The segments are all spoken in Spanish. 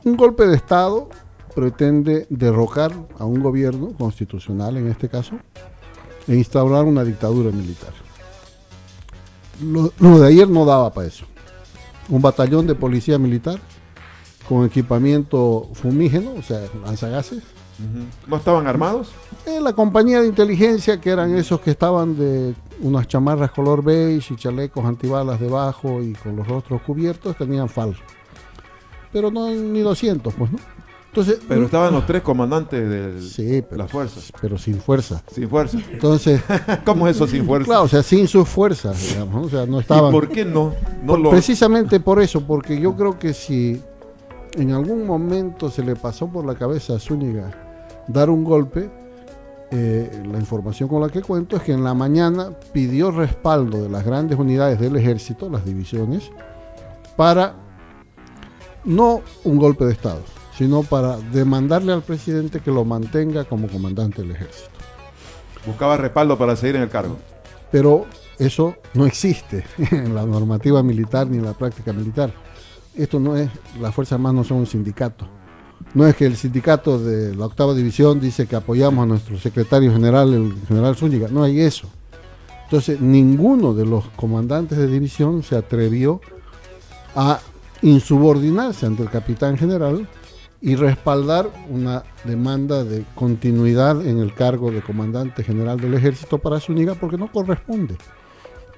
Un golpe de Estado pretende derrocar a un gobierno constitucional, en este caso, e instaurar una dictadura militar. Lo de ayer no daba para eso. Un batallón de policía militar con equipamiento fumígeno, o sea, lanzagases. ¿No estaban armados? La compañía de inteligencia, que eran esos que estaban de unas chamarras color beige y chalecos antibalas debajo y con los rostros cubiertos, tenían FAL. Pero no ni 200, pues, ¿no? Entonces, pero estaban los 3 comandantes de las fuerzas. Pero sin fuerza. Sin fuerza. Entonces, ¿cómo es eso sin fuerza? Claro, o sea, sin sus fuerzas, digamos. O sea, no estaban. ¿Y por qué no? Precisamente por eso, porque yo creo que si en algún momento se le pasó por la cabeza a Zúñiga dar un golpe, la información con la que cuento es que en la mañana pidió respaldo de las grandes unidades del ejército, las divisiones, para no un golpe de Estado, sino para demandarle al presidente que lo mantenga como comandante del ejército. Buscaba respaldo para seguir en el cargo. Pero eso no existe en la normativa militar ni en la práctica militar. Esto no es, las Fuerzas Armadas no son un sindicato. No es que el sindicato de la 8ª División dice que apoyamos a nuestro secretario general, el general Zúñiga. No hay eso. Entonces, ninguno de los comandantes de división se atrevió a insubordinarse ante el capitán general y respaldar una demanda de continuidad en el cargo de comandante general del ejército para Zúñiga, porque no corresponde,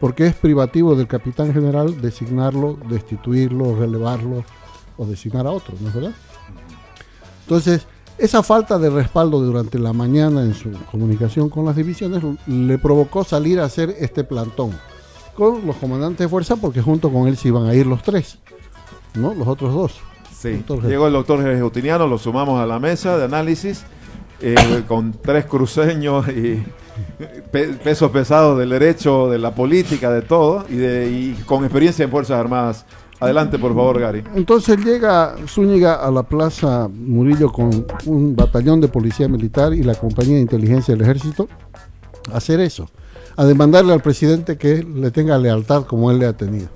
porque es privativo del capitán general designarlo, destituirlo, relevarlo o designar a otro, ¿no es verdad? Entonces, esa falta de respaldo durante la mañana en su comunicación con las divisiones le provocó salir a hacer este plantón con los comandantes de fuerza, porque junto con él se iban a ir los 3, ¿no? Los otros 2. Sí, llegó el doctor Jerez Justiniano, lo sumamos a la mesa de análisis, con 3 cruceños y pesos pesados del derecho, de la política, de todo, y con experiencia en Fuerzas Armadas. Adelante, por favor, Gary. Entonces llega Zúñiga a la Plaza Murillo con un batallón de policía militar y la compañía de inteligencia del ejército a hacer eso, a demandarle al presidente que le tenga lealtad como él le ha tenido.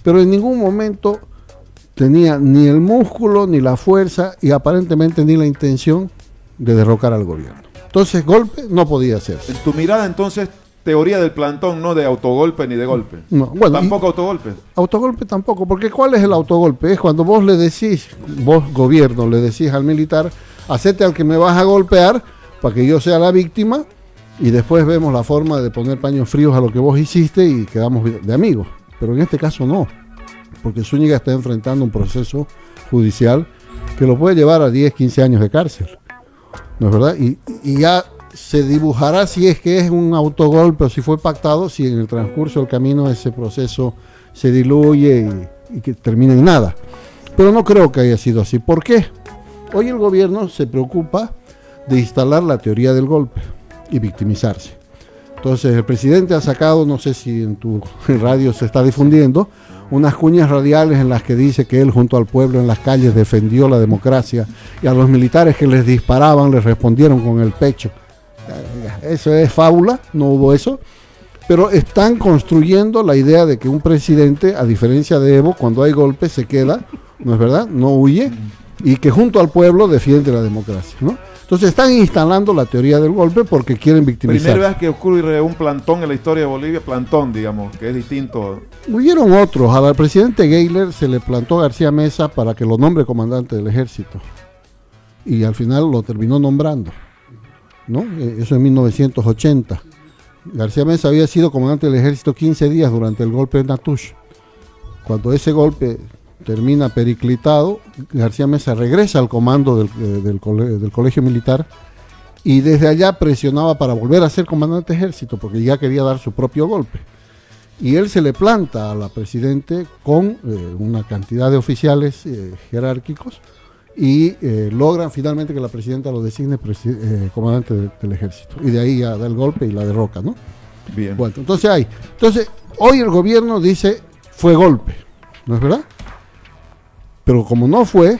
Pero en ningún momento tenía ni el músculo, ni la fuerza y aparentemente ni la intención de derrocar al gobierno. Entonces, golpe no podía hacerse. En tu mirada, entonces, teoría del plantón, no de autogolpe ni de golpe. No, bueno, tampoco autogolpe. Autogolpe tampoco, porque ¿cuál es el autogolpe? Es cuando vos le decís, vos gobierno, le decís al militar, hacete al que me vas a golpear para que yo sea la víctima y después vemos la forma de poner paños fríos a lo que vos hiciste y quedamos de amigos. Pero en este caso no, porque Zúñiga está enfrentando un proceso judicial que lo puede llevar a 10, 15 años de cárcel, ¿no es verdad? Y ya se dibujará si es que es un autogolpe o si fue pactado, si en el transcurso del camino ese proceso se diluye y que termine en nada. Pero no creo que haya sido así. ¿Por qué? Hoy el gobierno se preocupa de instalar la teoría del golpe y victimizarse. Entonces el presidente ha sacado, no sé si en tu radio se está difundiendo, unas cuñas radiales en las que dice que él junto al pueblo en las calles defendió la democracia y a los militares que les disparaban les respondieron con el pecho. Eso es fábula, no hubo eso, pero están construyendo la idea de que un presidente, a diferencia de Evo, cuando hay golpes se queda, ¿no es verdad? No huye, y que junto al pueblo defiende la democracia, ¿no? Entonces están instalando la teoría del golpe porque quieren victimizar. Primera vez que ocurre un plantón en la historia de Bolivia, plantón, digamos, que es distinto. Hubieron otros. Al presidente Geyler se le plantó García Meza para que lo nombre comandante del ejército. Y al final lo terminó nombrando, ¿no? Eso en 1980. García Meza había sido comandante del ejército 15 días durante el golpe de Natush. Cuando ese golpe termina periclitado, García Meza regresa al comando del colegio militar y desde allá presionaba para volver a ser comandante de ejército porque ya quería dar su propio golpe. Y él se le planta a la presidente con una cantidad de oficiales jerárquicos y logran finalmente que la presidenta lo designe comandante del ejército. Y de ahí ya da el golpe y la derroca, ¿no? Bien. Bueno, entonces hoy el gobierno dice fue golpe, ¿no es verdad? Pero como no fue,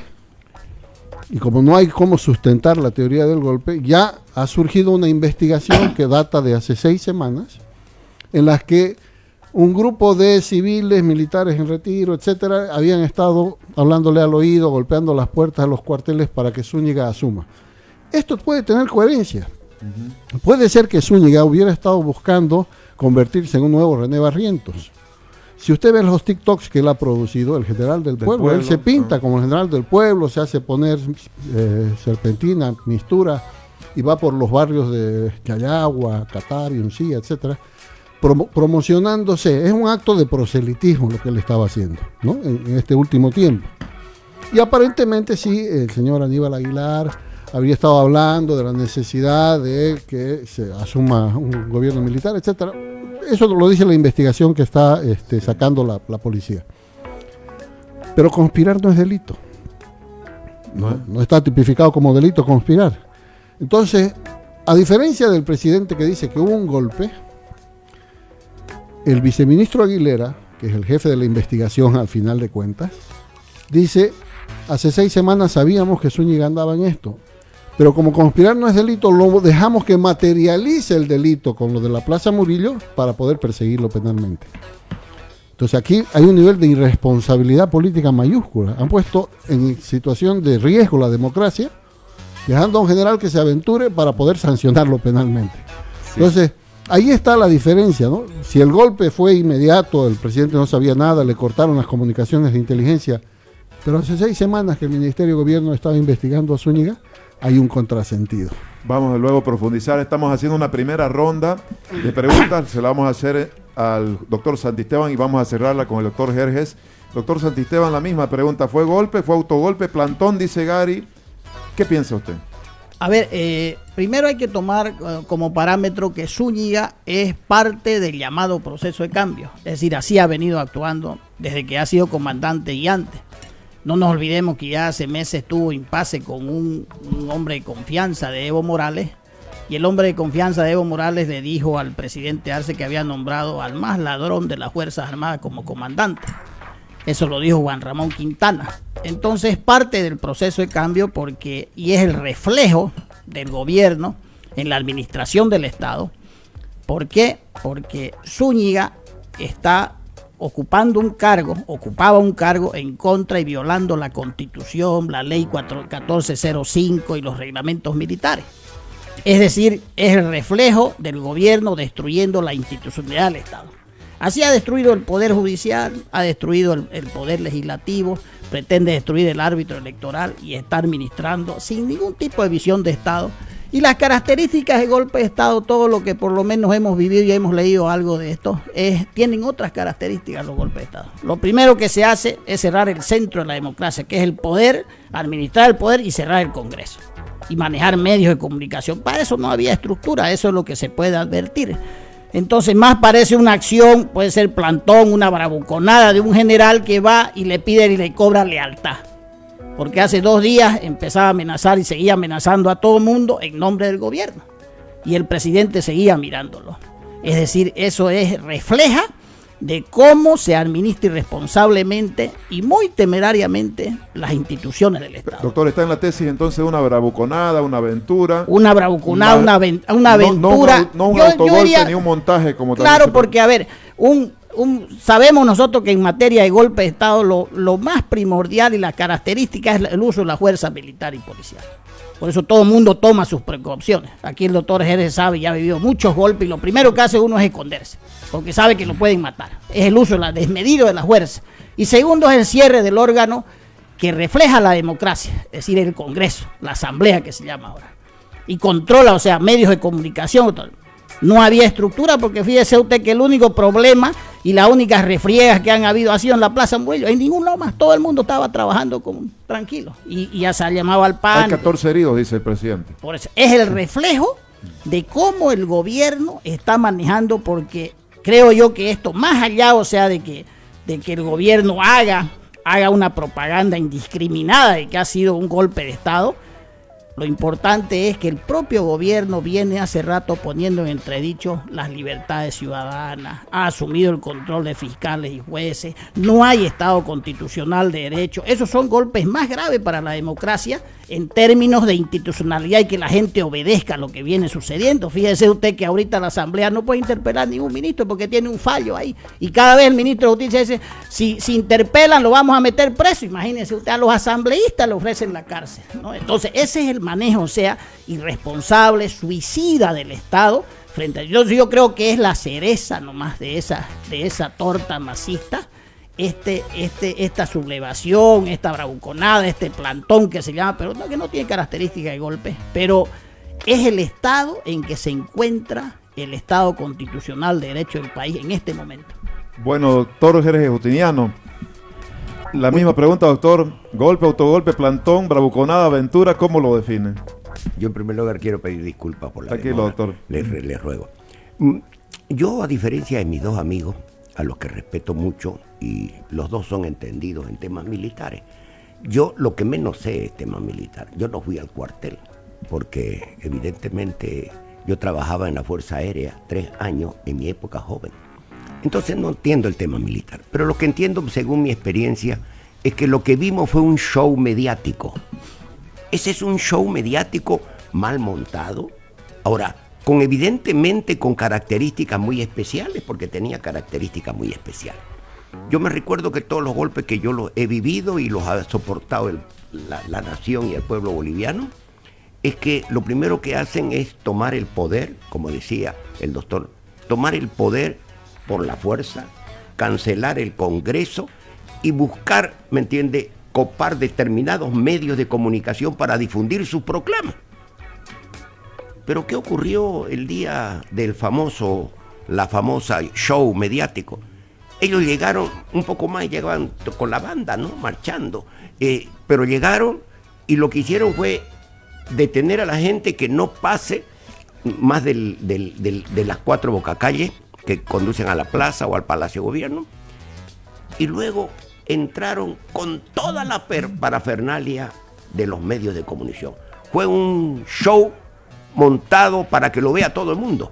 y como no hay cómo sustentar la teoría del golpe, ya ha surgido una investigación que data de hace 6 semanas, en las que un grupo de civiles, militares en retiro, etcétera, habían estado hablándole al oído, golpeando las puertas de los cuarteles para que Zúñiga asuma. Esto puede tener coherencia. Puede ser que Zúñiga hubiera estado buscando convertirse en un nuevo René Barrientos. Si usted ve los TikToks que él ha producido, el general del pueblo, él se pinta como el general del pueblo, se hace poner serpentina, mistura, y va por los barrios de Chayagua, Catarí, Uncía, etcétera, promocionándose. Es un acto de proselitismo lo que él estaba haciendo, ¿no? En este último tiempo. Y aparentemente sí, el señor Aníbal Aguilar habría estado hablando de la necesidad de que se asuma un gobierno militar, etcétera. Eso lo dice la investigación que está sacando la policía. Pero conspirar no es delito. No está tipificado como delito conspirar. Entonces, a diferencia del presidente que dice que hubo un golpe, el viceministro Aguilera, que es el jefe de la investigación al final de cuentas, dice, hace 6 semanas sabíamos que Zúñiga andaba en esto. Pero como conspirar no es delito, lo dejamos que materialice el delito con lo de la Plaza Murillo para poder perseguirlo penalmente. Entonces aquí hay un nivel de irresponsabilidad política mayúscula. Han puesto en situación de riesgo la democracia, dejando a un general que se aventure para poder sancionarlo penalmente. Sí. Entonces, ahí está la diferencia, ¿no? Si el golpe fue inmediato, el presidente no sabía nada, le cortaron las comunicaciones de inteligencia, pero hace 6 semanas que el Ministerio de Gobierno estaba investigando a Zúñiga, hay un contrasentido. Vamos a luego profundizar. Estamos haciendo una primera ronda de preguntas. Se la vamos a hacer al doctor Santisteban y vamos a cerrarla con el doctor Jerjes. Doctor Santisteban, la misma pregunta. ¿Fue golpe? ¿Fue autogolpe? ¿Plantón? Dice Gary. ¿Qué piensa usted? A ver, primero hay que tomar como parámetro que Zúñiga es parte del llamado proceso de cambio. Es decir, así ha venido actuando desde que ha sido comandante y antes. No nos olvidemos que ya hace meses tuvo impasse con un hombre de confianza de Evo Morales, y el hombre de confianza de Evo Morales le dijo al presidente Arce que había nombrado al más ladrón de las Fuerzas Armadas como comandante. Eso lo dijo Juan Ramón Quintana. Entonces parte del proceso de cambio y es el reflejo del gobierno en la administración del Estado. ¿Por qué? Porque Zúñiga ocupaba un cargo en contra y violando la Constitución, la ley 1405 y los reglamentos militares. Es decir, es el reflejo del gobierno destruyendo la institucionalidad del Estado. Así ha destruido el Poder Judicial, ha destruido el Poder Legislativo, pretende destruir el árbitro electoral y está administrando sin ningún tipo de visión de Estado. Y las características de golpe de Estado, todo lo que por lo menos hemos vivido y hemos leído algo de esto, tienen otras características los golpes de Estado. Lo primero que se hace es cerrar el centro de la democracia, que es el poder, administrar el poder y cerrar el Congreso. Y manejar medios de comunicación. Para eso no había estructura, eso es lo que se puede advertir. Entonces más parece una acción, puede ser plantón, una bravuconada de un general que va y le pide y le cobra lealtad. Porque hace 2 días empezaba a amenazar y seguía amenazando a todo el mundo en nombre del gobierno. Y el presidente seguía mirándolo. Es decir, eso refleja de cómo se administra irresponsablemente y muy temerariamente las instituciones del Estado. Doctor, está en la tesis entonces una bravuconada, una aventura. Una bravuconada, una aventura. No un autogolpe diría, ni un montaje como tal. Claro, porque a ver, sabemos nosotros que en materia de golpe de Estado lo más primordial y la característica es el uso de la fuerza militar y policial. Por eso todo el mundo toma sus precauciones. Aquí el doctor Jerez sabe, ya ha vivido muchos golpes y lo primero que hace uno es esconderse, porque sabe que lo pueden matar. Es el uso desmedido de la fuerza. Y segundo es el cierre del órgano que refleja la democracia, es decir, el Congreso, la Asamblea que se llama ahora. Y controla, o sea, medios de comunicación. No había estructura porque fíjese usted que el único problema y las únicas refriegas que han habido ha sido en la Plaza Murillo. En ningún lado más, todo el mundo estaba trabajando tranquilo y ya se llamaba al PAN. Hay 14 heridos, dice el presidente. Por eso es el reflejo de cómo el gobierno está manejando, porque creo yo que esto, más allá, o sea, de que el gobierno haga una propaganda indiscriminada de que ha sido un golpe de Estado, Lo importante es que el propio gobierno viene hace rato poniendo en entredicho las libertades ciudadanas, ha asumido el control de fiscales y jueces, no hay Estado constitucional de derecho. Esos son golpes más graves para la democracia en términos de institucionalidad y que la gente obedezca lo que viene sucediendo. Fíjese usted que ahorita la Asamblea no puede interpelar a ningún ministro porque tiene un fallo ahí. Y cada vez el ministro de Justicia dice, si interpelan lo vamos a meter preso. Imagínense usted, a los asambleístas le ofrecen la cárcel, ¿no? Entonces ese es el manejo, o sea, irresponsable, suicida del Estado. Yo creo que es la cereza nomás de esa torta masista. Esta sublevación, esta bravuconada, este plantón que se llama, pero no, que no tiene características de golpe, pero es el estado en que se encuentra el Estado constitucional de derecho del país en este momento. Bueno, doctor Jerez Justiniano, la misma pregunta, doctor. Golpe, autogolpe, plantón, bravuconada, aventura, ¿cómo lo define? Yo en primer lugar quiero pedir disculpas por la Tranquilo, demora. doctor. Les ruego. Yo, a diferencia de mis dos amigos, a los que respeto mucho, y los dos son entendidos en temas militares, yo lo que menos sé es tema militar. Yo no fui al cuartel, porque evidentemente yo trabajaba en la Fuerza Aérea 3 años en mi época joven. Entonces no entiendo el tema militar. Pero lo que entiendo, según mi experiencia, es que lo que vimos fue un show mediático. Ese es un show mediático mal montado. Ahora, evidentemente con características muy especiales, porque tenía características muy especiales. Yo me recuerdo que todos los golpes que yo los he vivido y los ha soportado la nación y el pueblo boliviano, es que lo primero que hacen es tomar el poder, como decía el doctor, tomar el poder por la fuerza, cancelar el Congreso y buscar, ¿me entiende?, copar determinados medios de comunicación para difundir sus proclamas. Pero ¿qué ocurrió el día del la famosa show mediático? Ellos llegaron un poco más, llegaban con la banda, ¿no?, marchando, pero llegaron y lo que hicieron fue detener a la gente que no pase más de las 4 bocacalles que conducen a la plaza o al Palacio de Gobierno, y luego entraron con toda la parafernalia de los medios de comunicación. Fue un show montado para que lo vea todo el mundo.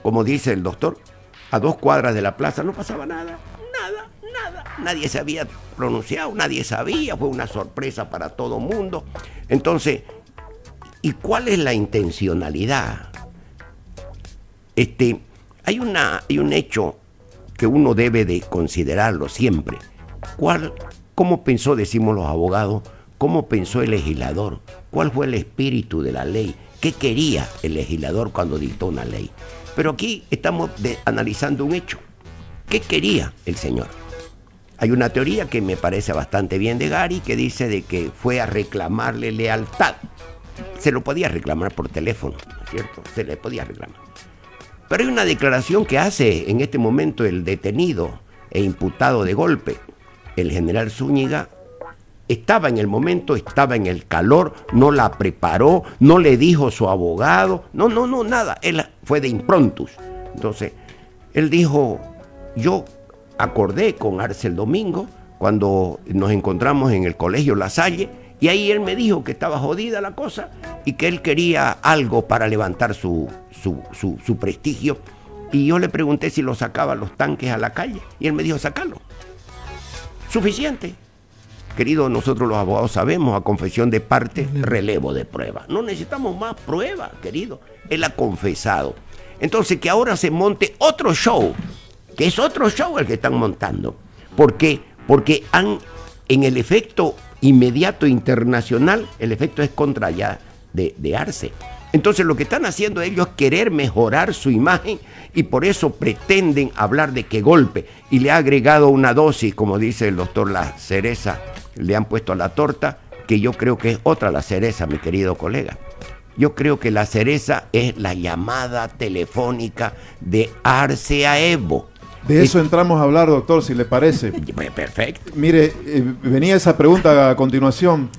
Como dice el doctor, a 2 cuadras de la plaza no pasaba nada. Nadie se había pronunciado, nadie sabía, fue una sorpresa para todo el mundo. Entonces, ¿y cuál es la intencionalidad? Hay un hecho que uno debe de considerarlo siempre. ¿Cómo pensó, decimos los abogados, cómo pensó el legislador? ¿Cuál fue el espíritu de la ley? ¿Qué quería el legislador cuando dictó una ley? Pero aquí estamos analizando un hecho. ¿Qué quería el señor? Hay una teoría que me parece bastante bien de Gary, que dice de que fue a reclamarle lealtad. Se lo podía reclamar por teléfono, ¿no es cierto? Se le podía reclamar. Pero hay una declaración que hace en este momento el detenido e imputado de golpe, el general Zúñiga. Estaba en el momento, estaba en el calor, no la preparó, no le dijo su abogado, no, nada. Él fue de improntus. Entonces, él dijo, yo acordé con Arce el domingo, cuando nos encontramos en el colegio La Salle, y ahí él me dijo que estaba jodida la cosa y que él quería algo para levantar su prestigio. Y yo le pregunté si lo sacaba los tanques a la calle, y él me dijo, sacalo. Suficiente. Querido, nosotros los abogados sabemos, a confesión de parte, relevo de prueba. No necesitamos más pruebas, querido. Él ha confesado. Entonces, que ahora se monte otro show, que es otro show el que están montando. ¿Por qué? Porque en el efecto inmediato internacional, el efecto es contra ya de Arce. Entonces, lo que están haciendo ellos es querer mejorar su imagen y por eso pretenden hablar de que golpe. Y le ha agregado una dosis, como dice el doctor, la cereza, le han puesto a la torta, que yo creo que es otra la cereza, mi querido colega. Yo creo que la cereza es la llamada telefónica de Arce a Evo. De eso entramos a hablar, doctor, si le parece. Perfecto. Mire, venía esa pregunta a continuación.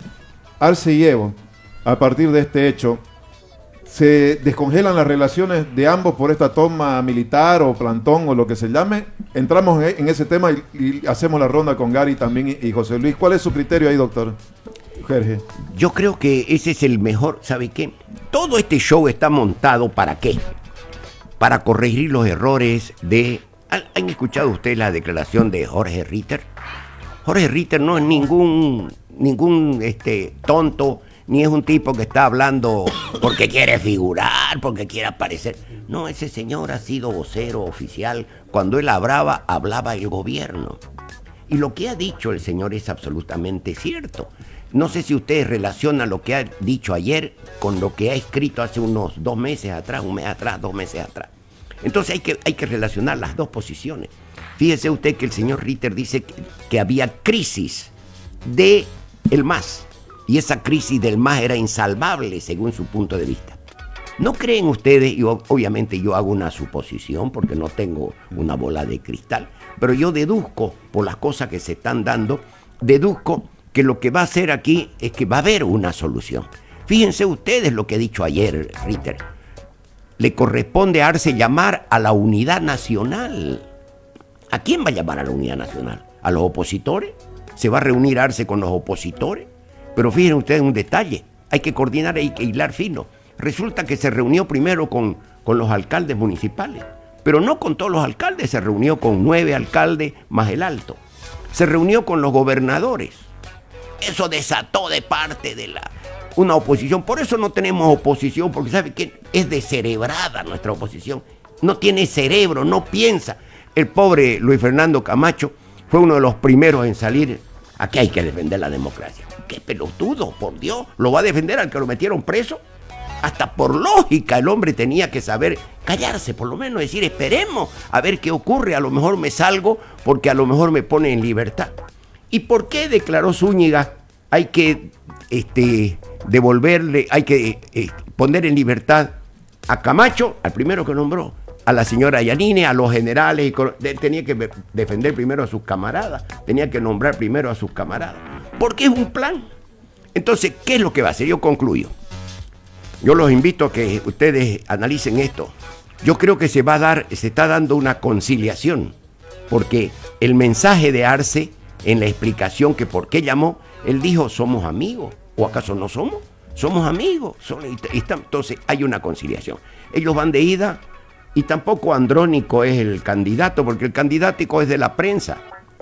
Arce y Evo, a partir de este hecho, ¿se descongelan las relaciones de ambos por esta toma militar o plantón o lo que se llame? Entramos en ese tema y hacemos la ronda con Gary también y José Luis. ¿Cuál es su criterio ahí, doctor? Jorge. Yo creo que ese es el mejor, ¿sabe qué? Todo este show está montado ¿para qué? Para corregir los errores de... ¿Han escuchado ustedes la declaración de Jorge Ritter? Jorge Ritter no es ningún tonto, ni es un tipo que está hablando porque quiere figurar, porque quiere aparecer. No, ese señor ha sido vocero oficial. Cuando él hablaba el gobierno. Y lo que ha dicho el señor es absolutamente cierto. No sé si ustedes relacionan lo que ha dicho ayer con lo que ha escrito hace unos 2 meses atrás, 1 mes atrás, 2 meses atrás. Entonces hay que relacionar las dos posiciones. Fíjese usted que el señor Ritter dice que había crisis del MAS. Y esa crisis del MAS era insalvable según su punto de vista. ¿No creen ustedes? Y obviamente yo hago una suposición porque no tengo una bola de cristal, pero yo deduzco por las cosas que se están dando, deduzco que lo que va a hacer aquí es que va a haber una solución. Fíjense ustedes lo que ha dicho ayer Ritter. Le corresponde a Arce llamar a la unidad nacional. ¿A quién va a llamar a la unidad nacional? ¿A los opositores? ¿Se va a reunir Arce con los opositores? Pero fíjense ustedes un detalle, hay que coordinar, hay que hilar fino. Resulta que se reunió primero con los alcaldes municipales, pero no con todos los alcaldes, se reunió con 9 alcaldes más el alto. Se reunió con los gobernadores. Eso desató de parte de una oposición. Por eso no tenemos oposición, porque ¿sabe qué? Es descerebrada nuestra oposición. No tiene cerebro, no piensa. El pobre Luis Fernando Camacho fue uno de los primeros en salir. Aquí hay que defender la democracia. ¡Qué pelotudo, por Dios! ¿Lo va a defender al que lo metieron preso? Hasta por lógica el hombre tenía que saber callarse, por lo menos decir, esperemos a ver qué ocurre, a lo mejor me salgo porque a lo mejor me pone en libertad. ¿Y por qué declaró Zúñiga? Hay que devolverle, hay que poner en libertad a Camacho, al primero que nombró, a la señora Yanine, a los generales, tenía que defender primero a sus camaradas, tenía que nombrar primero a sus camaradas, porque es un plan. Entonces, ¿qué es lo que va a hacer? Yo concluyo. Yo los invito a que ustedes analicen esto. Yo creo que se está dando una conciliación, porque el mensaje de Arce, en la explicación que por qué llamó, él dijo, somos amigos, ¿o acaso no somos? Somos amigos. Entonces hay una conciliación. Ellos van de ida, y tampoco Andrónico es el candidato, porque el candidático es de la prensa,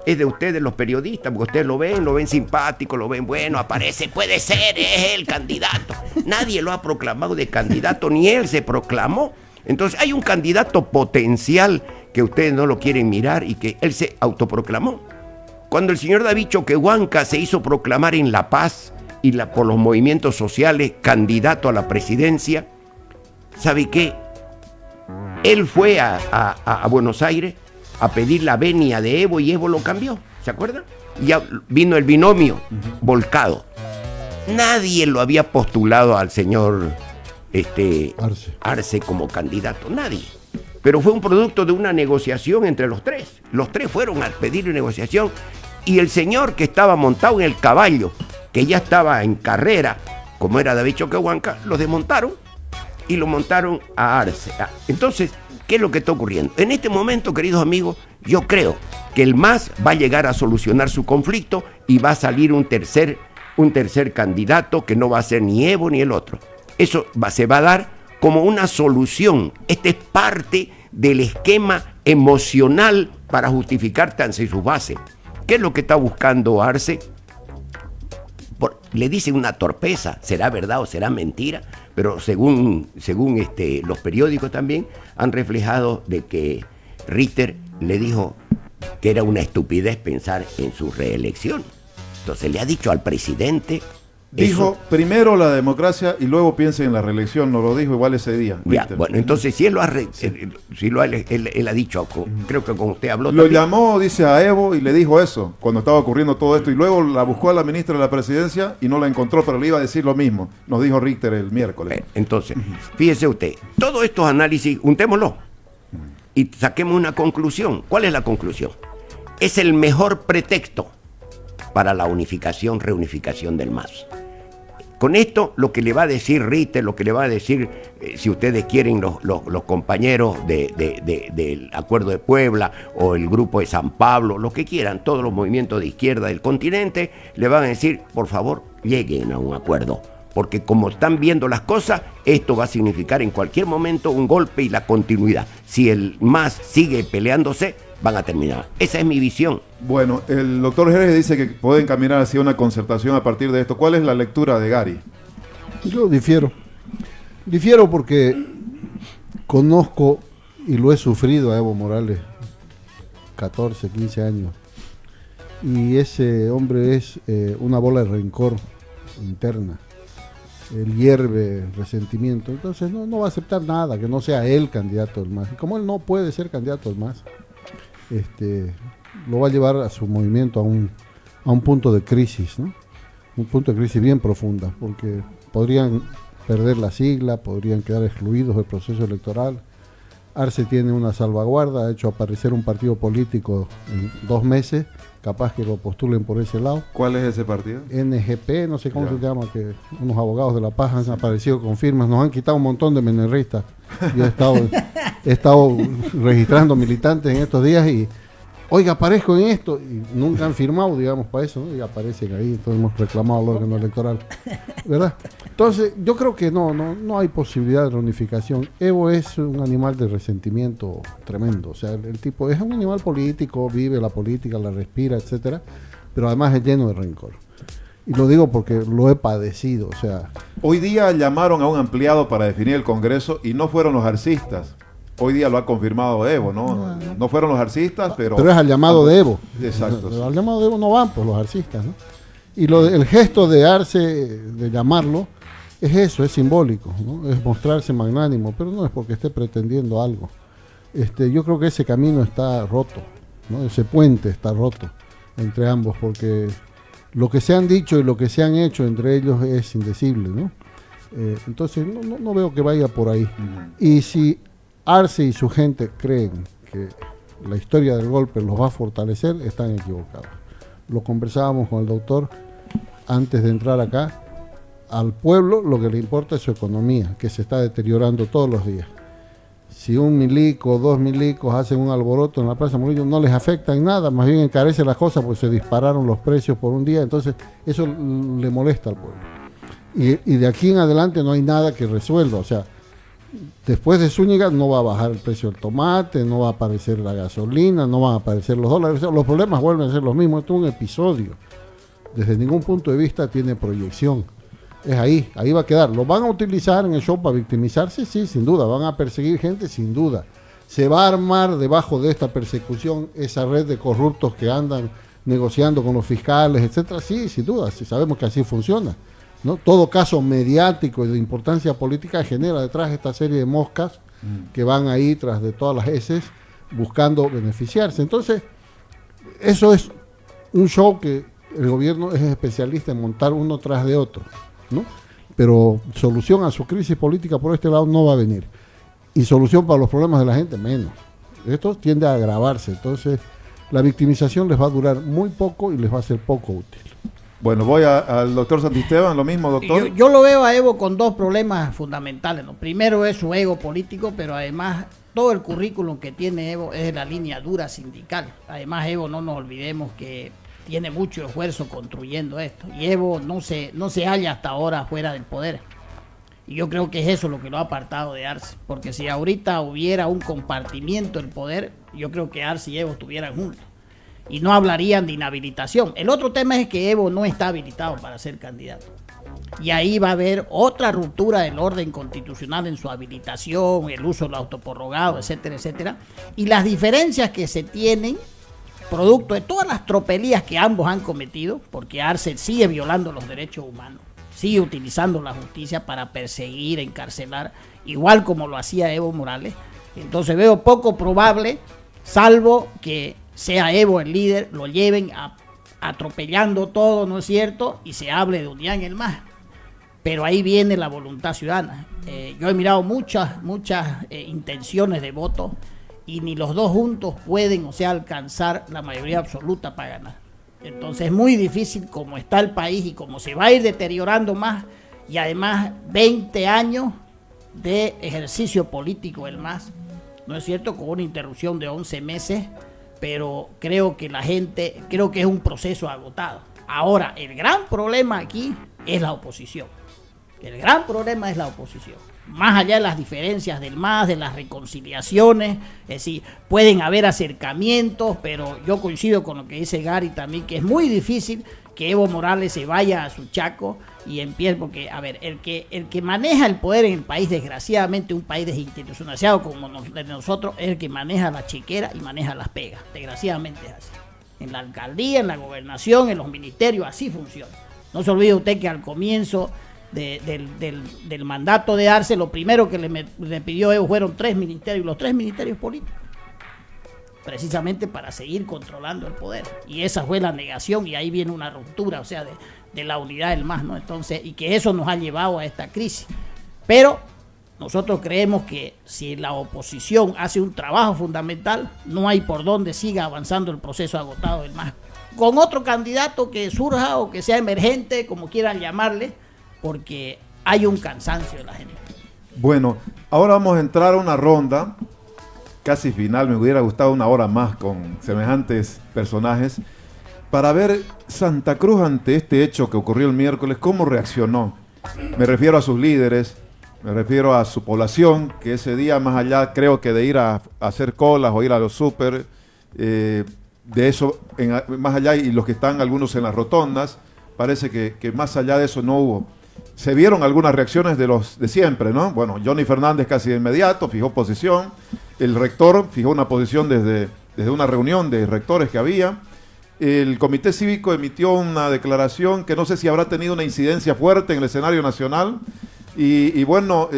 es de ustedes los periodistas, porque ustedes lo ven simpático, lo ven bueno, aparece, puede ser, es el candidato. Nadie lo ha proclamado de candidato, ni él se proclamó. Entonces hay un candidato potencial que ustedes no lo quieren mirar y que él se autoproclamó. Cuando el señor David Choquehuanca se hizo proclamar en La Paz y por los movimientos sociales candidato a la presidencia, ¿sabe qué? Él fue a Buenos Aires a pedir la venia de Evo y Evo lo cambió, ¿se acuerdan? Y ya vino el binomio volcado. Nadie lo había postulado al señor Arce como candidato, nadie. Pero fue un producto de una negociación entre los tres. Los tres fueron a pedir negociación y el señor que estaba montado en el caballo, que ya estaba en carrera, como era David Choquehuanca, lo desmontaron y lo montaron a Arce. Entonces, ¿qué es lo que está ocurriendo? En este momento, queridos amigos, yo creo que el MAS va a llegar a solucionar su conflicto y va a salir un tercer candidato que no va a ser ni Evo ni el otro. Eso se va a dar como una solución. Este es parte del esquema emocional para justificar tan sus bases. ¿Qué es lo que está buscando Arce? Le dicen una torpeza, será verdad o será mentira, pero según los periódicos también han reflejado de que Ritter le dijo que era una estupidez pensar en su reelección. Entonces le ha dicho al presidente... Dijo primero la democracia y luego piense en la reelección, nos lo dijo igual ese día. Ya, bueno, entonces si él él ha dicho, creo que con usted habló lo también. llamó, dice, a Evo y le dijo eso cuando estaba ocurriendo todo esto y luego la buscó a la ministra de la presidencia y no la encontró, pero le iba a decir lo mismo, nos dijo Richter el miércoles. Entonces, fíjese usted, todos estos análisis, juntémoslo y saquemos una conclusión. ¿Cuál es la conclusión? Es el mejor pretexto para la reunificación del MAS. Con esto, lo que le va a decir Ritter, lo que le va a decir, si ustedes quieren, los compañeros del Acuerdo de Puebla o el Grupo de San Pablo, los que quieran, todos los movimientos de izquierda del continente, le van a decir, por favor, lleguen a un acuerdo. Porque como están viendo las cosas, esto va a significar en cualquier momento un golpe y la continuidad. Si el MAS sigue peleándose, van a terminar. Esa es mi visión. Bueno, el doctor Jerez dice que pueden caminar hacia una concertación a partir de esto. ¿Cuál es la lectura de Gary? Yo difiero. Difiero porque conozco y lo he sufrido a Evo Morales 14, 15 años. Y ese hombre es una bola de rencor interna. Él hierve resentimiento. Entonces no va a aceptar nada que no sea él candidato del MAS. Y como él no puede ser candidato del MAS, lo va a llevar a su movimiento a un punto de crisis, ¿no? Un punto de crisis bien profunda, porque podrían perder la sigla, podrían quedar excluidos del proceso electoral. Arce tiene una salvaguarda, ha hecho aparecer un partido político en 2 meses, capaz que lo postulen por ese lado. ¿Cuál es ese partido? NGP, no sé cómo se llama, que unos abogados de La Paz han aparecido con firmas, nos han quitado un montón de menerristas. Yo he estado registrando militantes en estos días y, oiga, aparezco en esto, y nunca han firmado, digamos, para eso, ¿no? Y aparecen ahí, entonces hemos reclamado al órgano electoral, ¿verdad? Entonces, yo creo que no hay posibilidad de reunificación. Evo es un animal de resentimiento tremendo, o sea, el tipo es un animal político, vive la política, la respira, etcétera, pero además es lleno de rencor. Y lo digo porque lo he padecido, o sea... Hoy día llamaron a un ampliado para definir el Congreso y no fueron los arcistas. Hoy día lo ha confirmado Evo, ¿no? No fueron los arcistas, pero... Pero es al llamado de Evo. Exacto. Pero al llamado de Evo no van, pues, los arcistas, ¿no? Y el gesto de Arce, de llamarlo, es eso, es simbólico, ¿no? Es mostrarse magnánimo, pero no es porque esté pretendiendo algo. Yo creo que ese camino está roto, ¿no? Ese puente está roto entre ambos, porque lo que se han dicho y lo que se han hecho entre ellos es indecible, ¿no? Entonces no veo que vaya por ahí. Y si Arce y su gente creen que la historia del golpe los va a fortalecer, están equivocados. Lo conversábamos con el doctor antes de entrar acá. Al pueblo lo que le importa es su economía, que se está deteriorando todos los días. Si 1 milico o 2 milicos hacen un alboroto en la Plaza Murillo, no les afecta en nada, más bien encarece las cosas porque se dispararon los precios por un día, entonces eso le molesta al pueblo. Y de aquí en adelante no hay nada que resuelva, o sea, después de Zúñiga no va a bajar el precio del tomate, no va a aparecer la gasolina, no van a aparecer los dólares, o sea, los problemas vuelven a ser los mismos. Esto es un episodio, desde ningún punto de vista tiene proyección. Es ahí va a quedar. ¿Lo van a utilizar en el show para victimizarse? Sí, sin duda. ¿Van a perseguir gente? Sin duda. ¿Se va a armar debajo de esta persecución esa red de corruptos que andan negociando con los fiscales, etcétera? Sí, sin duda. Sí, sabemos que así funciona, ¿no? Todo caso mediático y de importancia política genera detrás esta serie de moscas que van ahí tras de todas las heces buscando beneficiarse. Entonces, eso es un show que el gobierno es especialista en montar uno tras de otro, ¿no? Pero solución a su crisis política por este lado no va a venir. Y solución para los problemas de la gente, menos. Esto tiende a agravarse. Entonces, la victimización les va a durar muy poco y les va a ser poco útil. Bueno, voy al doctor Santisteban, lo mismo, doctor. Yo lo veo a Evo con 2 problemas fundamentales, ¿no? Primero es su ego político, pero además todo el currículum que tiene Evo es de la línea dura sindical. Además, Evo, no nos olvidemos que tiene mucho esfuerzo construyendo esto. Y Evo no se halla hasta ahora fuera del poder. Y yo creo que es eso lo que lo ha apartado de Arce. Porque si ahorita hubiera un compartimiento del poder, yo creo que Arce y Evo estuvieran juntos. Y no hablarían de inhabilitación. El otro tema es que Evo no está habilitado para ser candidato. Y ahí va a haber otra ruptura del orden constitucional en su habilitación, el uso del autoprorrogado, etcétera, etcétera. Y las diferencias que se tienen producto de todas las tropelías que ambos han cometido, porque Arce sigue violando los derechos humanos, sigue utilizando la justicia para perseguir, encarcelar, igual como lo hacía Evo Morales. Entonces veo poco probable, salvo que sea Evo el líder, lo lleven atropellando todo, ¿no es cierto? Y se hable de unidad en el MAS. Pero ahí viene la voluntad ciudadana. Yo he mirado muchas intenciones de voto y ni los dos juntos pueden, alcanzar la mayoría absoluta para ganar. Entonces es muy difícil, como está el país y como se va a ir deteriorando más, y además 20 años de ejercicio político el MAS, ¿no es cierto? Con una interrupción de 11 meses, pero creo que creo que es un proceso agotado. Ahora, el gran problema aquí es la oposición. El gran problema es la oposición. Más allá de las diferencias del MAS, de las reconciliaciones, es decir, pueden haber acercamientos, pero yo coincido con lo que dice Gary también, que es muy difícil que Evo Morales se vaya a su chaco y empiece, porque, a ver, el que maneja el poder en el país, desgraciadamente un país desinstitucionalizado como de nosotros, es el que maneja la chequera y maneja las pegas. Desgraciadamente es así. En la alcaldía, en la gobernación, en los ministerios, así funciona. No se olvide usted que al comienzo del mandato de Arce, lo primero que le pidió Evo fueron 3 ministerios, los 3 ministerios políticos, precisamente para seguir controlando el poder. Y esa fue la negación, y ahí viene una ruptura, o sea, de la unidad del MAS, ¿no? Entonces, y que eso nos ha llevado a esta crisis. Pero nosotros creemos que si la oposición hace un trabajo fundamental, no hay por dónde siga avanzando el proceso agotado del MAS. Con otro candidato que surja o que sea emergente, como quieran llamarle, porque hay un cansancio de la gente. Bueno, ahora vamos a entrar a una ronda casi final. Me hubiera gustado una hora más con semejantes personajes para ver Santa Cruz ante este hecho que ocurrió el miércoles, cómo reaccionó. Me refiero a sus líderes, me refiero a su población, que ese día, más allá, creo que de ir a hacer colas o ir a los súper, de eso, más allá, y los que están algunos en las rotondas, parece que más allá de eso no hubo. Se vieron algunas reacciones de los de siempre, ¿no? Bueno, Johnny Fernández casi de inmediato fijó posición, el rector fijó una posición desde una reunión de rectores que había, el comité cívico emitió una declaración que no sé si habrá tenido una incidencia fuerte en el escenario nacional, y bueno,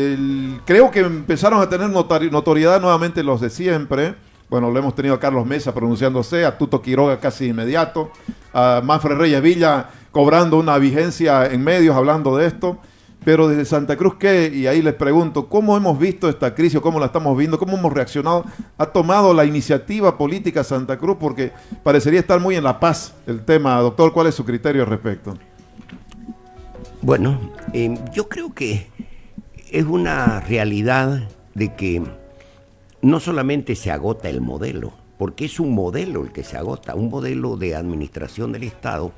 creo que empezaron a tener notoriedad nuevamente los de siempre. Bueno, lo hemos tenido a Carlos Mesa pronunciándose, a Tuto Quiroga casi de inmediato, a Manfred Reyes Villa cobrando una vigencia en medios hablando de esto, pero desde Santa Cruz, ¿qué? Y ahí les pregunto, ¿cómo hemos visto esta crisis, cómo la estamos viendo, cómo hemos reaccionado? ¿Ha tomado la iniciativa política Santa Cruz? Porque parecería estar muy en la paz el tema. Doctor, ¿cuál es su criterio al respecto? Bueno, yo creo que es una realidad de que no solamente se agota el modelo, porque es un modelo el que se agota, un modelo de administración del Estado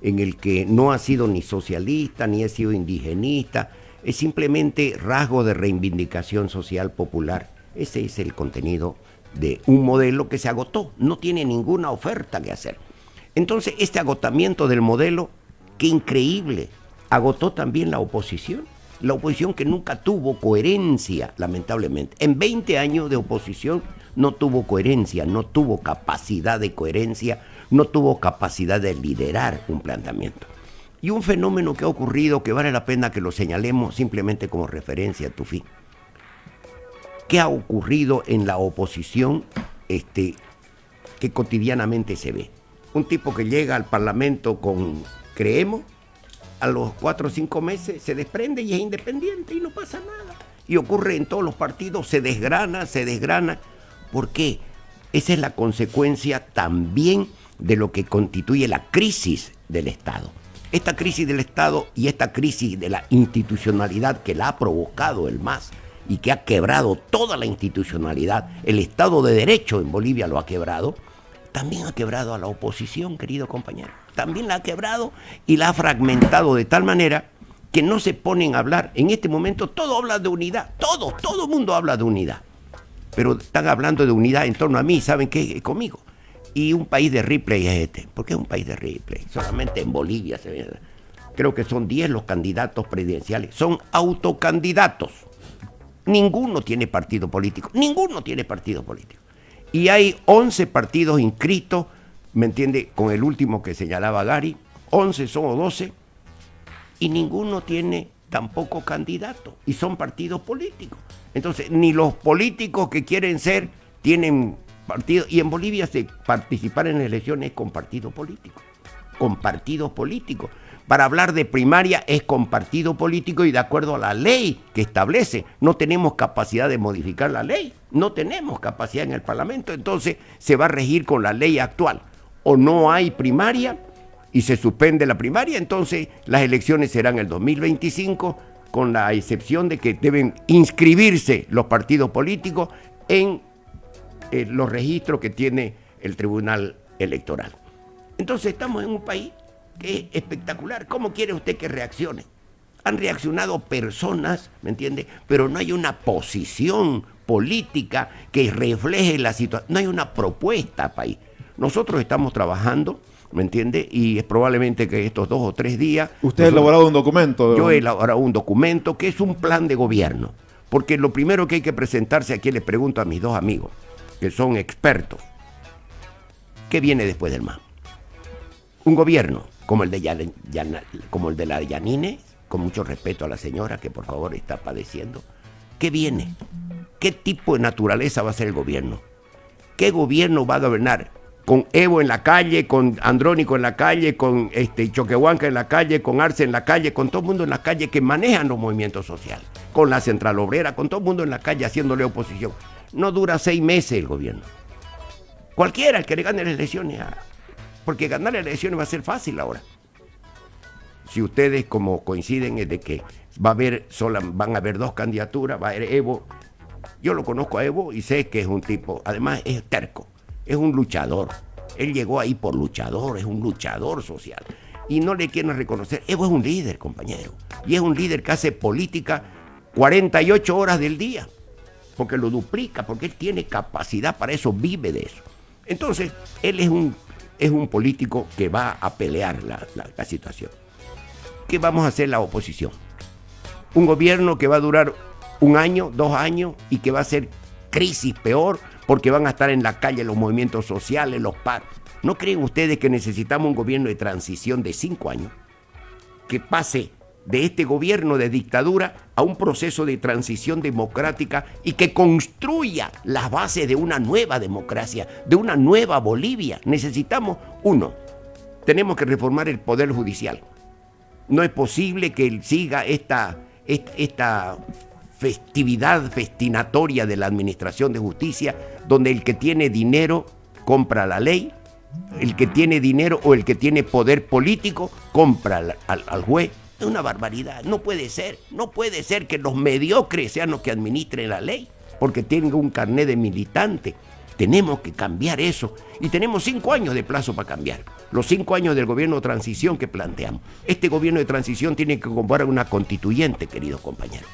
en el que no ha sido ni socialista, ni ha sido indigenista, es simplemente rasgo de reivindicación social popular. Ese es el contenido de un modelo que se agotó, no tiene ninguna oferta que hacer. Entonces, este agotamiento del modelo, qué increíble, agotó también la oposición que nunca tuvo coherencia, lamentablemente. En 20 años de oposición no tuvo coherencia, no tuvo capacidad de coherencia, no tuvo capacidad de liderar un planteamiento. Y un fenómeno que ha ocurrido, que vale la pena que lo señalemos simplemente como referencia a Tufí. ¿Qué ha ocurrido en la oposición que cotidianamente se ve? Un tipo que llega al Parlamento con creemos, a los 4 o 5 meses se desprende y es independiente y no pasa nada. Y ocurre en todos los partidos, se desgrana. ¿Por qué? Esa es la consecuencia también de lo que constituye la crisis del Estado. Esta crisis del Estado y esta crisis de la institucionalidad que la ha provocado el MAS y que ha quebrado toda la institucionalidad, el Estado de Derecho en Bolivia lo ha quebrado, también ha quebrado a la oposición, querido compañero. También la ha quebrado y la ha fragmentado de tal manera que no se ponen a hablar. En este momento todo habla de unidad, todo el mundo habla de unidad. Pero están hablando de unidad en torno a mí, ¿saben qué? Conmigo. Y un país de replay es este. ¿Por qué es un país de replay? Solamente en Bolivia se ve. Creo que son 10 los candidatos presidenciales. Son autocandidatos. Ninguno tiene partido político. Y hay 11 partidos inscritos, ¿me entiende? Con el último que señalaba Gary, 11 son o 12, y ninguno tiene tampoco candidato, y son partidos políticos. Entonces, ni los políticos que quieren ser tienen partido, y en Bolivia participar en elecciones es con partidos políticos. Para hablar de primaria es con partido político y de acuerdo a la ley que establece. No tenemos capacidad de modificar la ley, no tenemos capacidad en el Parlamento, entonces se va a regir con la ley actual. O no hay primaria y se suspende la primaria, entonces las elecciones serán el 2025, con la excepción de que deben inscribirse los partidos políticos en los registros que tiene el Tribunal Electoral. Entonces estamos en un país que es espectacular. ¿Cómo quiere usted que reaccione? Han reaccionado personas, ¿me entiende? Pero no hay una posición política que refleje la situación. No hay una propuesta, país. Nosotros estamos trabajando, ¿me entiende? Y es probablemente que estos 2 o 3 días... ¿Usted ha elaborado un documento? Yo he elaborado un documento que es un plan de gobierno. Porque lo primero que hay que presentarse, aquí les pregunto a mis 2 amigos, que son expertos, ¿qué viene después del MAS? Un gobierno como el de la Yanine, con mucho respeto a la señora que por favor está padeciendo. ¿Qué viene? ¿Qué tipo de naturaleza va a ser el gobierno? ¿Qué gobierno va a gobernar? Con Evo en la calle, con Andrónico en la calle, con Choquehuanca en la calle, con Arce en la calle, con todo el mundo en la calle que manejan los movimientos sociales, con la Central Obrera, con todo el mundo en la calle haciéndole oposición. No dura 6 meses el gobierno. Cualquiera el que le gane las elecciones, porque ganar las elecciones va a ser fácil ahora. Si ustedes como coinciden es de que van a haber 2 candidaturas, va a haber Evo. Yo lo conozco a Evo y sé que es un tipo, además es terco, es un luchador. Él llegó ahí por luchador, es un luchador social. Y no le quieren reconocer. Evo es un líder, compañero. Y es un líder que hace política 48 horas del día. Porque lo duplica, porque él tiene capacidad para eso, vive de eso. Entonces, él es un político que va a pelear la situación. ¿Qué vamos a hacer la oposición? Un gobierno que va a durar 1 año, 2 años y que va a ser crisis peor porque van a estar en la calle los movimientos sociales, los paros. ¿No creen ustedes que necesitamos un gobierno de transición de 5 años? Que pase de este gobierno de dictadura a un proceso de transición democrática y que construya las bases de una nueva democracia, de una nueva Bolivia. Necesitamos, tenemos que reformar el Poder Judicial. No es posible que siga esta festividad festinatoria de la administración de justicia, donde el que tiene dinero compra la ley, el que tiene dinero o el que tiene poder político compra al juez. Es una barbaridad, no puede ser que los mediocres sean los que administren la ley, porque tengan un carnet de militante. Tenemos que cambiar eso y tenemos 5 años de plazo para cambiar. Los 5 años del gobierno de transición que planteamos. Este gobierno de transición tiene que convocar a una constituyente, queridos compañeros.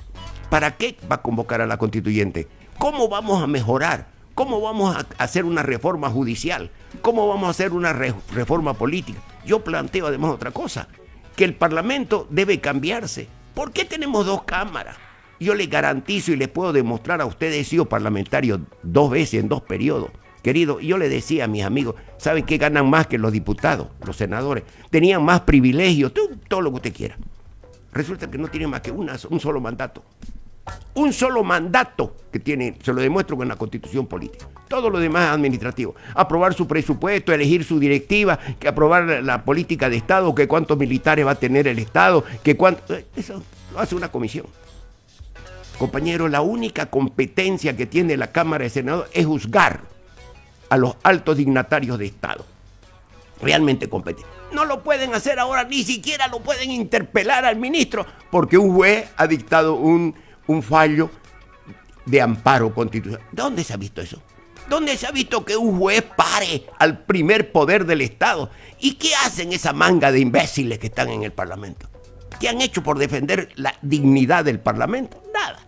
¿Para qué va a convocar a la constituyente? ¿Cómo vamos a mejorar? ¿Cómo vamos a hacer una reforma judicial? ¿Cómo vamos a hacer una reforma política? Yo planteo además otra cosa, que el Parlamento debe cambiarse. ¿Por qué tenemos 2 cámaras? Yo les garantizo y les puedo demostrar a ustedes, he sido parlamentario 2 veces en 2 periodos. Querido, yo le decía a mis amigos, ¿saben qué ganan más que los diputados, los senadores? Tenían más privilegios, todo lo que usted quiera. Resulta que no tienen más que un solo mandato. Un solo mandato que tiene, se lo demuestro con la Constitución política. Todo lo demás es administrativo. Aprobar su presupuesto, elegir su directiva, que aprobar la política de Estado, que cuántos militares va a tener el Estado, eso lo hace una comisión. Compañero, la única competencia que tiene la Cámara de Senadores es juzgar a los altos dignatarios de Estado. Realmente competente. No lo pueden hacer ahora, ni siquiera lo pueden interpelar al ministro, porque un juez ha dictado un fallo de amparo constitucional. ¿Dónde se ha visto eso? ¿Dónde se ha visto que un juez pare al primer poder del Estado? ¿Y qué hacen esa manga de imbéciles que están en el Parlamento? ¿Qué han hecho por defender la dignidad del Parlamento? Nada.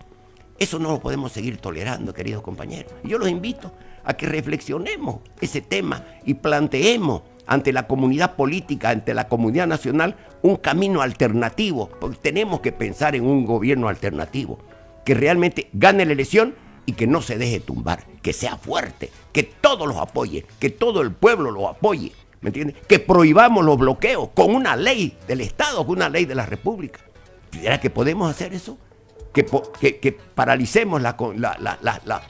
Eso no lo podemos seguir tolerando, queridos compañeros. Yo los invito a que reflexionemos ese tema y planteemos ante la comunidad política, ante la comunidad nacional, un camino alternativo, porque tenemos que pensar en un gobierno alternativo, que realmente gane la elección y que no se deje tumbar, que sea fuerte, que todos los apoyen, que todo el pueblo lo apoye, ¿me entiendes? Que prohibamos los bloqueos con una ley del Estado, con una ley de la República. ¿Será que podemos hacer eso? Que paralicemos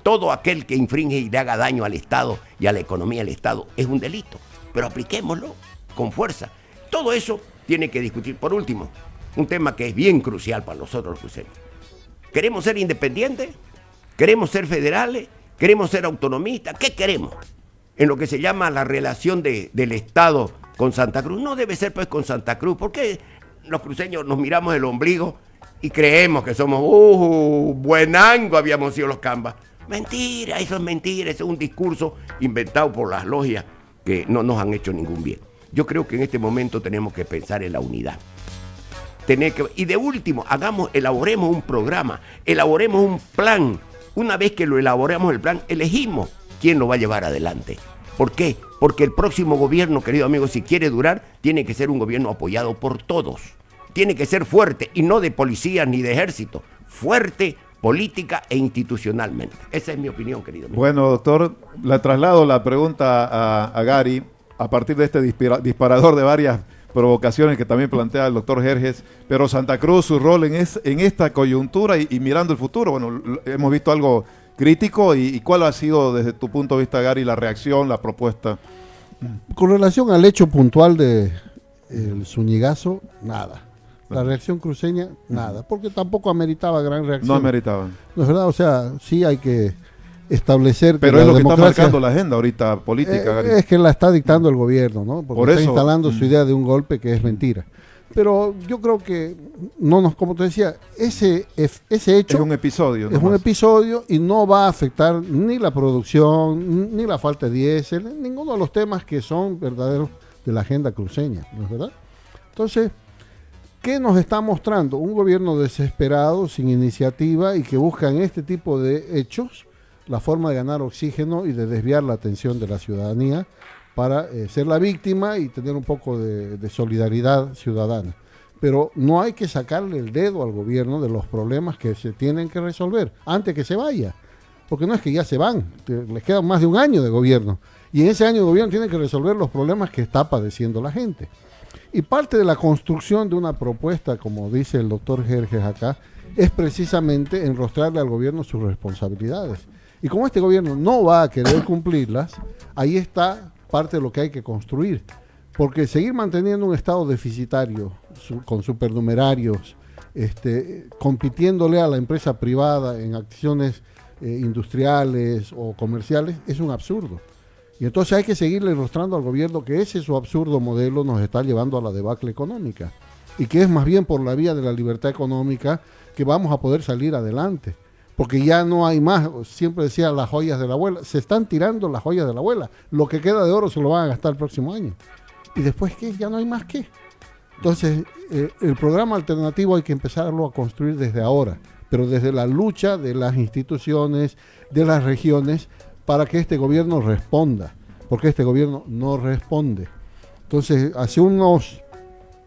todo aquel que infringe y le haga daño al Estado y a la economía del Estado es un delito, pero apliquémoslo con fuerza. Todo eso tiene que discutir. Por último, un tema que es bien crucial para nosotros los cruceños. ¿Queremos ser independientes? ¿Queremos ser federales? ¿Queremos ser autonomistas? ¿Qué queremos? en lo que se llama la relación del Estado con Santa Cruz. No debe ser pues con Santa Cruz, porque los cruceños nos miramos el ombligo y creemos que somos, buenango habíamos sido los cambas. Mentira, eso es mentira, ese es un discurso inventado por las logias que no nos han hecho ningún bien. Yo creo que en este momento tenemos que pensar en la unidad. Y de último, elaboremos un programa, elaboremos un plan. Una vez que lo elaboremos el plan, elegimos quién lo va a llevar adelante. ¿Por qué? Porque el próximo gobierno, querido amigo, si quiere durar, tiene que ser un gobierno apoyado por todos. Tiene que ser fuerte, y no de policías ni de ejército. Fuerte, política e institucionalmente. Esa es mi opinión, querido amigo. Bueno, doctor, le traslado la pregunta a Gary a partir de este disparador de varias provocaciones que también plantea el doctor Jerjes, pero Santa Cruz, su rol en esta coyuntura y mirando el futuro. Bueno, hemos visto algo crítico y ¿cuál ha sido desde tu punto de vista, Gary, la reacción, la propuesta? Con relación al hecho puntual de el Zúñigazo, nada. La reacción cruceña, nada, porque tampoco ameritaba gran reacción. No ameritaban. No es verdad, o sea, sí hay que establecer... Pero es lo que está marcando la agenda ahorita política, Gary. Es que la está dictando el gobierno, ¿no? Porque Por está eso, instalando su idea de un golpe que es mentira. Pero yo creo que, como te decía, ese hecho... Es un episodio. Es un episodio y no va a afectar ni la producción, ni la falta de diésel, ninguno de los temas que son verdaderos de la agenda cruceña, ¿no es verdad? Entonces, ¿qué nos está mostrando? Un gobierno desesperado, sin iniciativa y que busca en este tipo de hechos la forma de ganar oxígeno y de desviar la atención de la ciudadanía para ser la víctima y tener un poco de solidaridad ciudadana. Pero no hay que sacarle el dedo al gobierno de los problemas que se tienen que resolver antes que se vaya. Porque no es que ya se van, les queda más de un año de gobierno. Y en ese año de gobierno tienen que resolver los problemas que está padeciendo la gente. Y parte de la construcción de una propuesta, como dice el doctor Jerjes acá, es precisamente enrostrarle al gobierno sus responsabilidades. Y como este gobierno no va a querer cumplirlas, ahí está parte de lo que hay que construir. Porque seguir manteniendo un estado deficitario, con supernumerarios, compitiéndole a la empresa privada en acciones industriales o comerciales, es un absurdo. Y entonces hay que seguirle mostrando al gobierno que ese su absurdo modelo nos está llevando a la debacle económica. Y que es más bien por la vía de la libertad económica que vamos a poder salir adelante. Porque ya no hay más, siempre decía las joyas de la abuela, se están tirando las joyas de la abuela. Lo que queda de oro se lo van a gastar el próximo año. ¿Y después qué? Ya no hay más qué. Entonces, el programa alternativo hay que empezarlo a construir desde ahora, pero desde la lucha de las instituciones, de las regiones, para que este gobierno responda, porque este gobierno no responde. Entonces, hace unos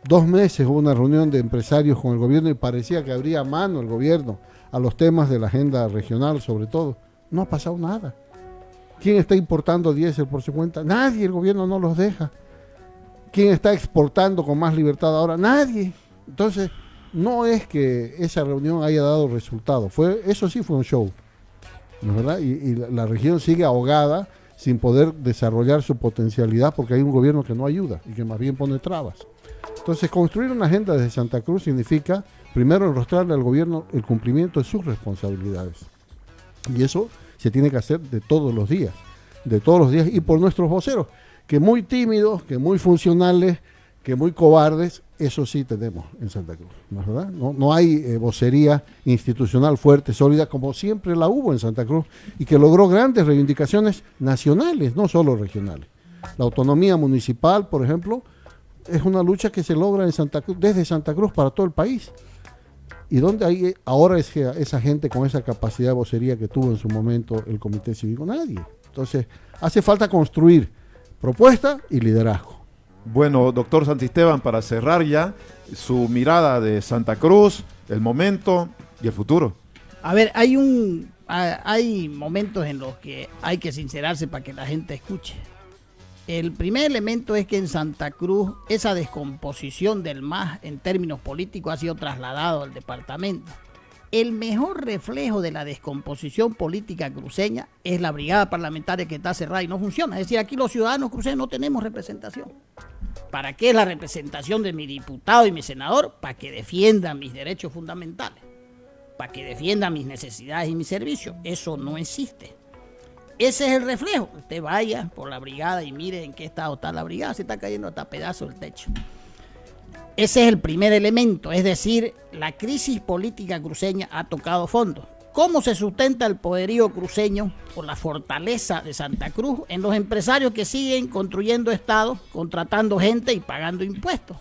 2 meses hubo una reunión de empresarios con el gobierno y parecía que abría mano el gobierno a los temas de la agenda regional, sobre todo. No ha pasado nada. ¿Quién está importando diésel por su cuenta? Nadie, el gobierno no los deja. ¿Quién está exportando con más libertad ahora? Nadie. Entonces, no es que esa reunión haya dado resultado. Eso sí fue un show, ¿no es verdad? Y la región sigue ahogada sin poder desarrollar su potencialidad porque hay un gobierno que no ayuda y que más bien pone trabas. Entonces, construir una agenda desde Santa Cruz significa, primero, enrostrarle al gobierno el cumplimiento de sus responsabilidades. Y eso se tiene que hacer de todos los días, y por nuestros voceros, que muy tímidos, que muy funcionales, que muy cobardes, eso sí tenemos en Santa Cruz, ¿no es verdad? No hay vocería institucional fuerte, sólida, como siempre la hubo en Santa Cruz, y que logró grandes reivindicaciones nacionales, no solo regionales. La autonomía municipal, por ejemplo, es una lucha que se logra en Santa Cruz, desde Santa Cruz para todo el país. ¿Y dónde hay ahora esa gente con esa capacidad de vocería que tuvo en su momento el Comité Cívico? Nadie. Entonces, hace falta construir propuesta y liderazgo. Bueno, doctor Santisteban, para cerrar ya, su mirada de Santa Cruz, el momento y el futuro. A ver, hay momentos en los que hay que sincerarse para que la gente escuche. El primer elemento es que en Santa Cruz esa descomposición del MAS en términos políticos ha sido trasladado al departamento. El mejor reflejo de la descomposición política cruceña es la brigada parlamentaria que está cerrada y no funciona. Es decir, aquí los ciudadanos cruceños no tenemos representación. ¿Para qué es la representación de mi diputado y mi senador? Para que defiendan mis derechos fundamentales, para que defiendan mis necesidades y mis servicios. Eso no existe. Ese es el reflejo. Usted vaya por la brigada y mire en qué estado está la brigada, se está cayendo hasta pedazos el techo. Ese es el primer elemento, es decir, la crisis política cruceña ha tocado fondo. ¿Cómo se sustenta el poderío cruceño o la fortaleza de Santa Cruz? En los empresarios que siguen construyendo estados, contratando gente y pagando impuestos.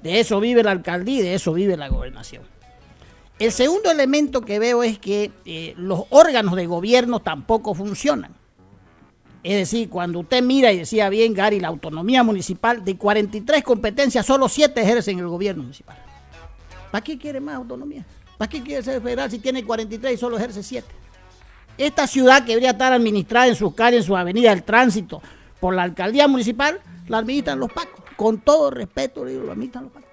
De eso vive la alcaldía y de eso vive la gobernación. El segundo elemento que veo es que los órganos de gobierno tampoco funcionan. Es decir, cuando usted mira, y decía bien Gary, la autonomía municipal, de 43 competencias, solo 7 ejercen el gobierno municipal. ¿Para qué quiere más autonomía? ¿Para qué quiere ser federal si tiene 43 y solo ejerce 7? Esta ciudad que debería estar administrada en sus calles, en sus avenidas, el tránsito, por la alcaldía municipal, la administran los pacos. Con todo respeto, lo administran los pacos.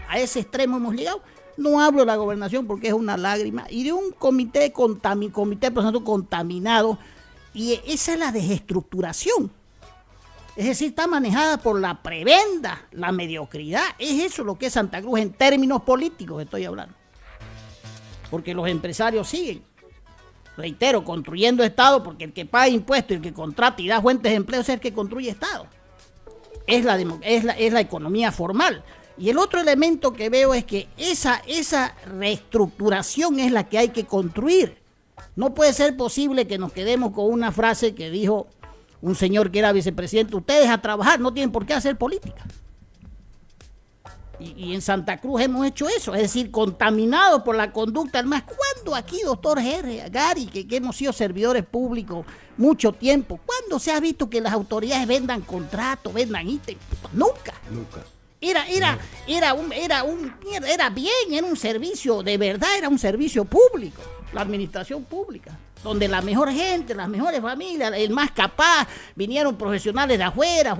A ese extremo hemos llegado. No hablo de la gobernación porque es una lágrima. Y de un comité personal contaminado. Y esa es la desestructuración. Es decir, está manejada por la prebenda, la mediocridad. Es eso lo que es Santa Cruz en términos políticos estoy hablando. Porque los empresarios siguen, reitero, construyendo Estado, porque el que paga impuestos, el que contrata y da fuentes de empleo es el que construye Estado. Es la economía formal. Y el otro elemento que veo es que esa reestructuración es la que hay que construir. No puede ser posible que nos quedemos con una frase que dijo un señor que era vicepresidente: ustedes a trabajar, no tienen por qué hacer política. Y en Santa Cruz hemos hecho eso, es decir, contaminados por la conducta del MAS. ¿Cuándo aquí, doctor Gary, que hemos sido servidores públicos mucho tiempo, cuándo se ha visto que las autoridades vendan contratos, vendan ítems? Nunca. Era un servicio, de verdad era un servicio público, la administración pública, donde la mejor gente, las mejores familias, el más capaz, vinieron profesionales de afuera,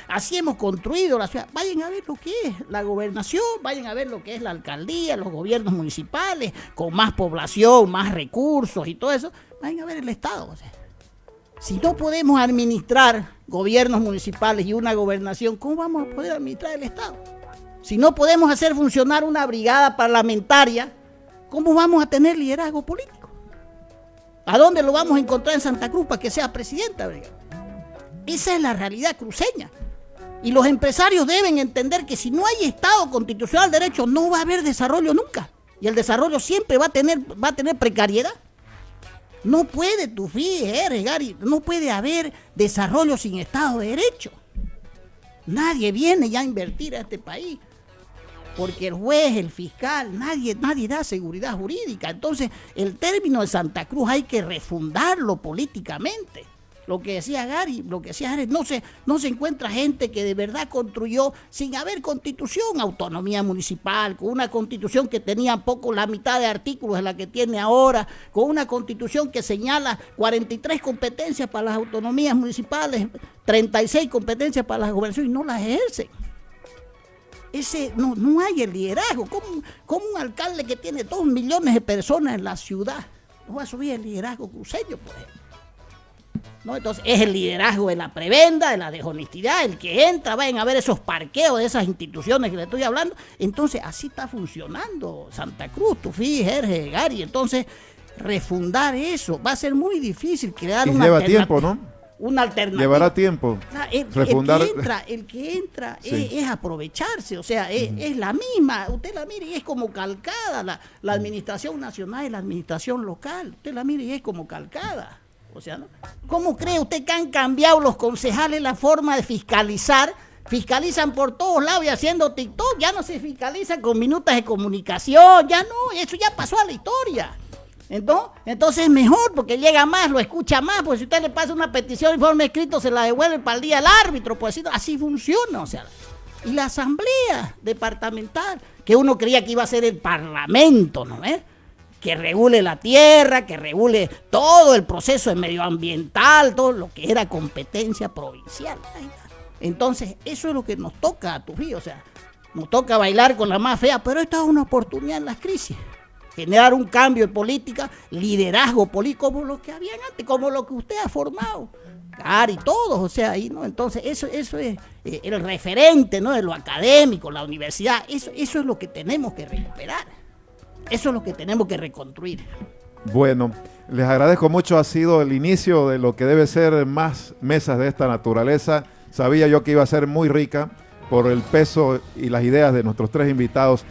así hemos construido la ciudad. Vayan a ver lo que es la gobernación, vayan a ver lo que es la alcaldía, los gobiernos municipales, con más población, más recursos y todo eso, vayan a ver el Estado. O sea, si no podemos administrar gobiernos municipales y una gobernación, ¿cómo vamos a poder administrar el Estado? Si no podemos hacer funcionar una brigada parlamentaria, ¿cómo vamos a tener liderazgo político? ¿A dónde lo vamos a encontrar en Santa Cruz para que sea presidenta? Esa es la realidad cruceña. Y los empresarios deben entender que si no hay Estado constitucional de derecho, no va a haber desarrollo nunca. Y el desarrollo siempre va a tener precariedad. No puede, Gary, no puede haber desarrollo sin Estado de Derecho. Nadie viene ya a invertir a este país, porque el juez, el fiscal, nadie da seguridad jurídica. Entonces, el término de Santa Cruz hay que refundarlo políticamente. Lo que decía Gary, no se encuentra gente que de verdad construyó sin haber constitución, autonomía municipal, con una constitución que tenía poco la mitad de artículos de la que tiene ahora, con una constitución que señala 43 competencias para las autonomías municipales, 36 competencias para las gobernaciones y no las ejercen. No hay el liderazgo. ¿Cómo un alcalde que tiene 2 millones de personas en la ciudad no va a subir el liderazgo cruceño, por ejemplo? ¿No? Entonces es el liderazgo de la prebenda, de la deshonestidad, el que entra, vayan a ver esos parqueos de esas instituciones que le estoy hablando. Entonces así está funcionando Santa Cruz, Tufí, Jerez, Gary. Entonces refundar eso va a ser muy difícil, crear una lleva tiempo, ¿no? Una alternativa. Llevará tiempo. Refundar. El que entra sí. es aprovecharse, o sea, es la misma. Usted la mira y es como calcada la administración nacional y la administración local. Usted la mira y es como calcada. O sea, ¿no? ¿Cómo cree usted que han cambiado los concejales la forma de fiscalizar? Fiscalizan por todos lados y haciendo TikTok. Ya no se fiscaliza con minutas de comunicación. Ya no, eso ya pasó a la historia. Entonces es mejor porque llega más, lo escucha más. Pues si usted le pasa una petición en forma escrita, se la devuelve para el día al árbitro. Pues así funciona. O sea, y la asamblea departamental, que uno creía que iba a ser el parlamento, ¿no? Que regule la tierra, que regule todo el proceso medioambiental, todo lo que era competencia provincial. Entonces, eso es lo que nos toca a Tufí, o sea, nos toca bailar con la más fea, pero esta es una oportunidad en las crisis. Generar un cambio de política, liderazgo político, como lo que habían antes, como lo que usted ha formado. Gary, todos, o sea, ahí, ¿no? Entonces, eso es el referente, ¿no? De lo académico, la universidad, eso es lo que tenemos que recuperar. Eso es lo que tenemos que reconstruir. Bueno, les agradezco mucho, ha sido el inicio de lo que debe ser más mesas de esta naturaleza. Sabía yo que iba a ser muy rica por el peso y las ideas de nuestros tres invitados.